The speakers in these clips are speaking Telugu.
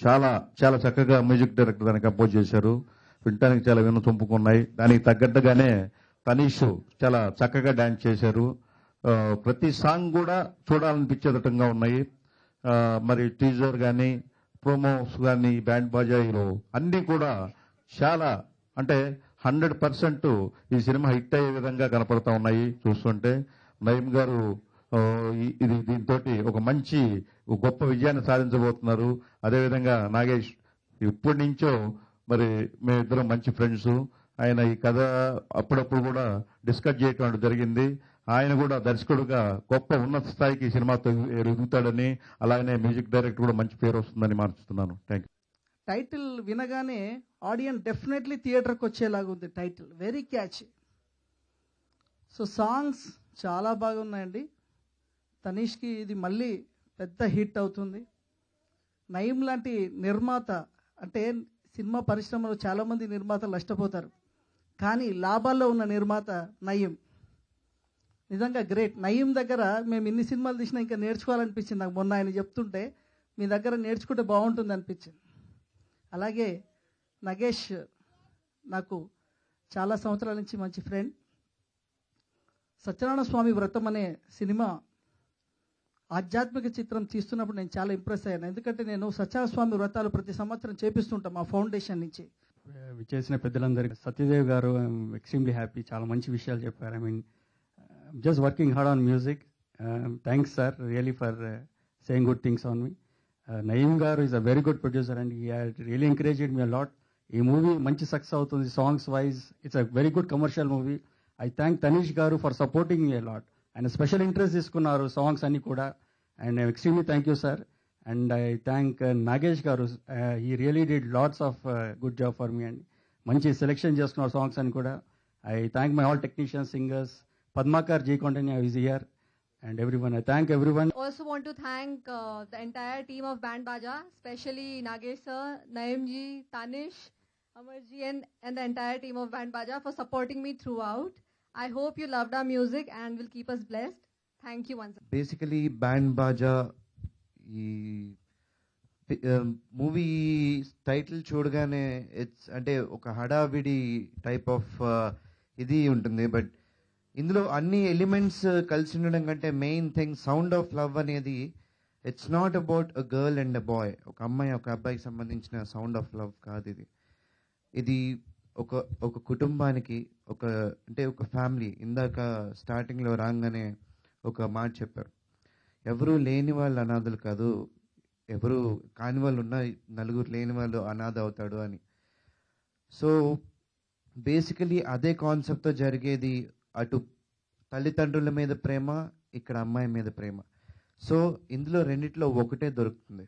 చాలా చాలా చక్కగా మ్యూజిక్ డైరెక్టర్ దాన్ని కంపోజ్ చేశారు. వినటానికి చాలా వినసొంపుకున్నాయి. దానికి తగ్గట్టుగానే తనీష్ చాలా చక్కగా డాన్స్ చేశారు. ప్రతి సాంగ్ కూడా చూడాలనిపించేటట్టుగా ఉన్నాయి. మరి టీజర్ కానీ ప్రోమోస్ కానీ బ్యాండ్ బాజాయిలో అన్నీ కూడా చాలా అంటే 100% ఈ సినిమా హిట్ అయ్యే విధంగా కనపడతా ఉన్నాయి చూస్తుంటే. నయీం గారు దీంతో ఒక మంచి గొప్ప విజయాన్ని సాధించబోతున్నారు. అదేవిధంగా నాగేష్ ఇప్పటి నుంచో మరి మేమిద్దరం మంచి ఫ్రెండ్స్. ఆయన ఈ కథ అప్పుడప్పుడు కూడా డిస్కస్ చేయటం జరిగింది. ఆయన కూడా దర్శకుడుగా గొప్ప ఉన్నత స్థాయికి సినిమాతో ఎదుగుతాడని, అలాగనే మ్యూజిక్ డైరెక్టర్ కూడా మంచి పేరు వస్తుందని మార్చుతున్నాను. Thank you. టైటిల్ వినగానే ఆడియన్స్ డెఫినెట్లీ థియేటర్కి వచ్చేలాగా ఉంది. Title very catch. So songs చాలా బాగున్నాయండి. తనీష్కి ఇది మళ్ళీ పెద్ద హిట్ అవుతుంది. నయీం లాంటి నిర్మాత అంటే సినిమా పరిశ్రమలో చాలామంది నిర్మాతలు నష్టపోతారు, కానీ లాభాల్లో ఉన్న నిర్మాత నయీం. నిజంగా గ్రేట్. నయీం దగ్గర మేము ఇన్ని సినిమాలు తీసినా ఇంకా నేర్చుకోవాలనిపించింది నాకు. మొన్న ఆయన చెప్తుంటే మీ దగ్గర నేర్చుకుంటే బాగుంటుంది అనిపించింది. అలాగే నగేష్ నాకు చాలా సంవత్సరాల నుంచి మంచి ఫ్రెండ్. సత్యనారాయణ స్వామి వ్రతం అనే సినిమా ఆధ్యాత్మిక చిత్రం తీస్తున్నప్పుడు నేను చాలా ఇంప్రెస్ అయ్యాను. ఎందుకంటే నేను సత్యనారాయణ స్వామి వ్రతాలు ప్రతి సంవత్సరం చేపిస్తుంటాం మా ఫౌండేషన్ నుంచి. విచ్చేసిన పెద్దలందరికీ సత్యదేవ్ గారు ఎక్స్ట్రీమ్లీ హ్యాపీ. చాలా మంచి విషయాలు చెప్పారు. I mean just working hard on music. Thanks sir really for saying good things on me. Naeem గారు is a very good producer and he had really encouraged me a lot. ఈ మూవీ మంచి సక్సెస్ అవుతుంది. Songs wise it's a very good commercial movie. I thank Tanish గారు for supporting me a lot. ఆయన స్పెషల్ ఇంట్రెస్ట్ తీసుకున్నారు సాంగ్స్ అన్ని కూడా. And extremely thank you sir. And I thank Nagesh గారు. He really did lots of good job for me. And మంచి సెలెక్షన్ చేసుకున్నారు సాంగ్స్ అని కూడా. I thank my all technicians, singers, Padmakar, ji Continua is here, and everyone. I thank everyone. Also want to thank the entire team of Band Baja, especially Nagesh sir, Naeem ji, Tanish, Amar ji, and the entire team of Band Baja for supporting me throughout. I hope you loved our music and will keep us blessed. Thank you once again. Basically, Band Baja movie title చూడగానే ఇట్స్ అంటే ఒక హడావిడి టైప్ ఆఫ్ ఇది ఉంటుంది. బట్ ఇందులో అన్ని ఎలిమెంట్స్ కలిసి ఉండడం కంటే main thing sound of love అనేది it's not about a girl and a boy. ఒక అమ్మాయి ఒక అబ్బాయికి సంబంధించిన సౌండ్ ఆఫ్ లవ్ కాదు ఇది. ఇది ఒక కుటుంబానికి ఒక ఫ్యామిలీ. ఇందాక స్టార్టింగ్లో రాగానే ఒక మాట చెప్పారు, ఎవరు లేని వాళ్ళు అనాథలు కాదు, ఎవరు కాని వాళ్ళు ఉన్న నలుగురు లేని వాళ్ళు అనాథ అవుతాడు అని. సో బేసికలీ అదే కాన్సెప్ట్తో జరిగేది. అటు తల్లిదండ్రుల మీద ప్రేమ, ఇక్కడ అమ్మాయి మీద ప్రేమ. సో ఇందులో రెండిట్లో ఒకటే దొరుకుతుంది.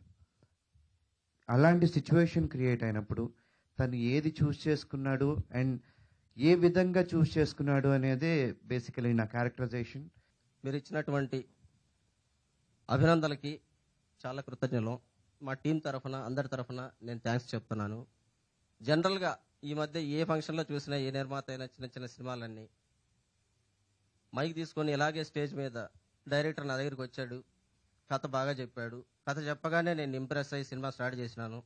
అలాంటి సిచ్యువేషన్ క్రియేట్ అయినప్పుడు తను ఏది చూస్ చేసుకున్నాడు అండ్ ఏ విధంగా చూస్ చేసుకున్నాడు అనేదే బేసికలీ నా క్యారెక్టరైజేషన్. మీరు ఇచ్చినటువంటి అభినందనలకి చాలా కృతజ్ఞతలు. మా టీం తరఫున అందరి తరఫున నేను థ్యాంక్స్ చెప్తున్నాను. జనరల్గా ఈ మధ్య ఏ ఫంక్షన్లో చూసినా ఏ నిర్మాత అయినా చిన్న చిన్న సినిమాలన్నీ మైక్ తీసుకొని ఇలాగే స్టేజ్ మీద డైరెక్టర్ నా దగ్గరికి వచ్చాడు, కథ బాగా చెప్పాడు. కథ చెప్పగానే నేను ఇంప్రెస్ అయ్యి సినిమా స్టార్ట్ చేసినాను.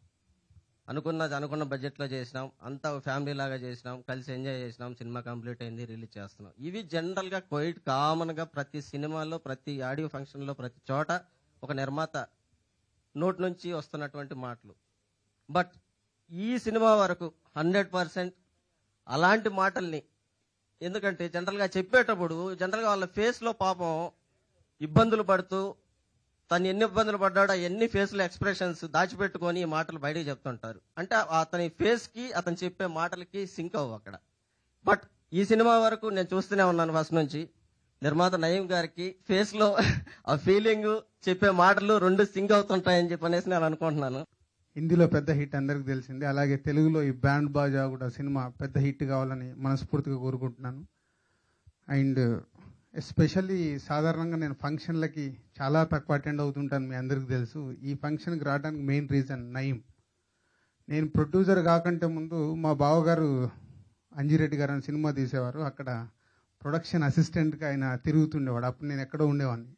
అనుకున్న బడ్జెట్లో చేసినాం, అంతా ఫ్యామిలీ లాగా చేసినాం, కలిసి ఎంజాయ్ చేసినాం, సినిమా కంప్లీట్ అయింది, రిలీజ్ చేస్తున్నాం. ఇవి జనరల్గా క్వైట్ కామన్గా ప్రతి సినిమాలో, ప్రతి ఆడియో ఫంక్షన్లో, ప్రతి చోట ఒక నిర్మాత నోట్ నుంచి వస్తున్నటువంటి మాటలు. బట్ ఈ సినిమా వరకు 100% అలాంటి మాటల్ని, ఎందుకంటే జనరల్గా చెప్పేటప్పుడు జనరల్గా వాళ్ళ ఫేస్లో పాపం ఇబ్బందులు పడుతూ తను ఎన్ని ఇబ్బందులు పడ్డాడో ఎన్ని ఫేస్లో ఎక్స్ప్రెషన్స్ దాచిపెట్టుకొని ఈ మాటలు బయటకు చెప్తుంటారు. అంటే అతని ఫేస్కి అతను చెప్పే మాటలకి సింక్ అవ్వు అక్కడ. బట్ ఈ సినిమా వరకు నేను చూస్తూనే ఉన్నాను ఫస్ట్ నుంచి. నిర్మాత నయీం గారికి ఫేస్లో ఆ ఫీలింగ్, చెప్పే మాటలు రెండు సింక్ అవుతుంటాయని చెప్పనేసి నేను అనుకుంటున్నాను. హిందీలో పెద్ద హిట్ అందరికి తెలిసింది. అలాగే తెలుగులో ఈ బ్యాండ్ బాజా కూడా సినిమా పెద్ద హిట్ కావాలని మనస్ఫూర్తిగా కోరుకుంటున్నాను. అండ్ ఎస్పెషల్లీ సాధారణంగా నేను ఫంక్షన్లకి చాలా తక్కువ అటెండ్ అవుతుంటాను, మీ అందరికీ తెలుసు. ఈ ఫంక్షన్కి రావడానికి మెయిన్ రీజన్ నయీం. నేను ప్రొడ్యూసర్ కాకంటే ముందు మా బావగారు అంజిరెడ్డి గారు అని సినిమా తీసేవారు. అక్కడ ప్రొడక్షన్ అసిస్టెంట్గా ఆయన తిరుగుతుండేవాడు. అప్పుడు నేను ఎక్కడో ఉండేవాడిని.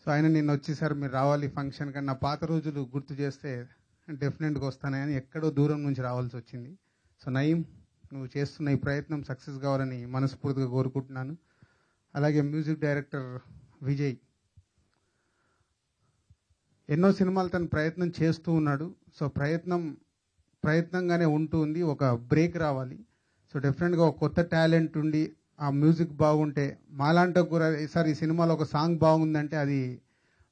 సో ఆయన నిన్న వచ్చేసారు, మీరు రావాలి ఫంక్షన్. కానీ నా పాత రోజులు గుర్తు చేస్తే డెఫినెట్గా వస్తానని ఎక్కడో దూరం నుంచి రావాల్సి వచ్చింది. సో నయీం, నువ్వు చేస్తున్న ఈ ప్రయత్నం సక్సెస్ కావాలని మనస్ఫూర్తిగా కోరుకుంటున్నాను. అలాగే మ్యూజిక్ డైరెక్టర్ విజయ్ ఎన్నో సినిమాలు తను ప్రయత్నం చేస్తూ ఉన్నాడు. సో ప్రయత్నంగానే ఉంటుంది. ఒక బ్రేక్ రావాలి. సో డెఫినెట్గా ఒక కొత్త టాలెంట్ ఉండి ఆ మ్యూజిక్ బాగుంటే మాలాంటి కూడా ఈసారి ఈ సినిమాలో ఒక సాంగ్ బాగుందంటే అది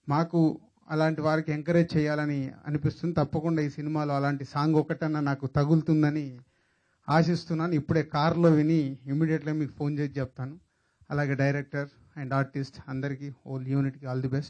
మాకు అలాంటి వారికి ఎంకరేజ్ చేయాలని అనిపిస్తుంది. తప్పకుండా ఈ సినిమాలో అలాంటి సాంగ్ ఒకటన్నా నాకు తగులుతుందని ఆశిస్తున్నాను. ఇప్పుడే కార్లో విని ఇమీడియట్గా మీకు ఫోన్ చేసి చెప్తాను. అలాగే డైరెక్టర్ అండ్ ఆర్టిస్ట్ అందరికీ హోల్ యూనిట్కి ఆల్ ది బెస్ట్.